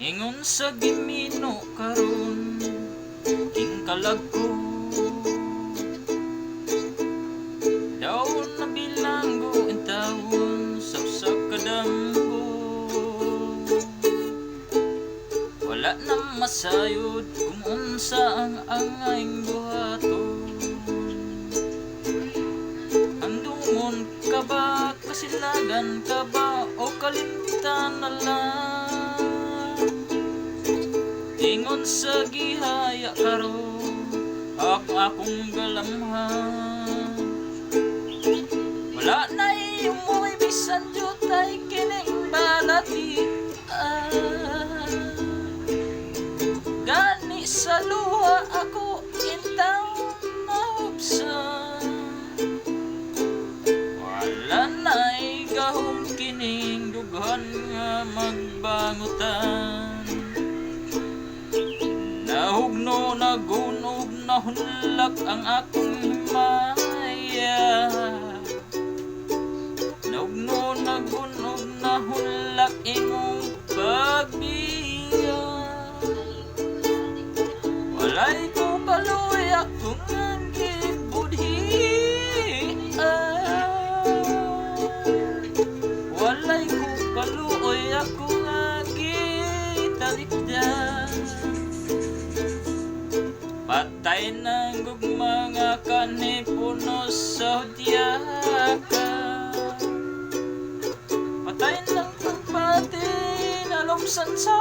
Ingon sa gimino karon king kalag ko daw na bilanggo in tawon sa usa ka damgo. Wala na masayod kung unsa ang angayng buhaton. Andungon ka ba, kasilagan ka ba, o kalimtan na lang? Ingon sa gihaya karon akong galamhan. Wala na iyong mo'y bisan jutay kining balatian. Gani sa luha ako intang mahubsan. Wala na'y gahom kining dughan nga magbangutan. Nahugno, nagunog, nahunlak ang akong himaya. Nahugno, nagunog, nahunlak imong pagbiya. Walay ko kaluy akong gibudhian. Walay ko kaluy akong gitalikdan. Patay ng gugmanga kanipuno sa hudyaka. Patay ng pagpati nalumsan sa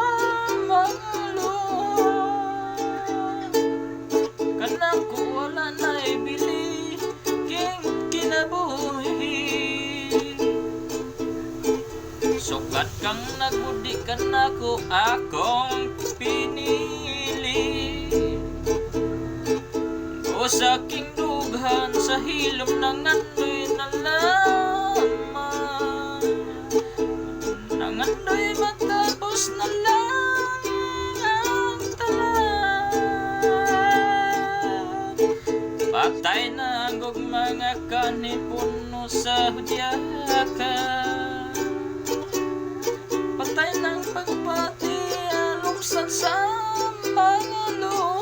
mga luha. Kanako wala na ibili king kinabuhi. Sukat kang nagbudi kanako akong pinili. O sa aking dughan sa hilom ng andoy na laman. Nang andoy matapos na lang ang talan. Patay na ang mga kanipuno sa hudyaka. Patay ng pagpati alumsan sa mga luha.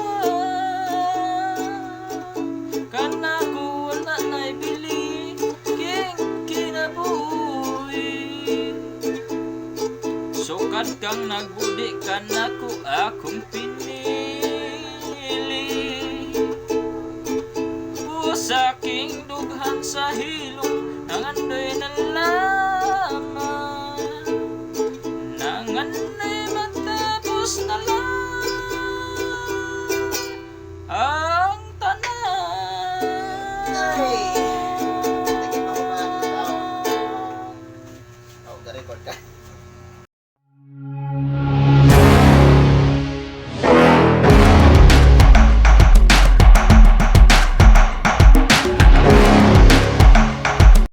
Kanako wala na'y bili king kinabuhi. Sukat kang nagbudi kanako akong pinili. O sa aking dughan sa hilong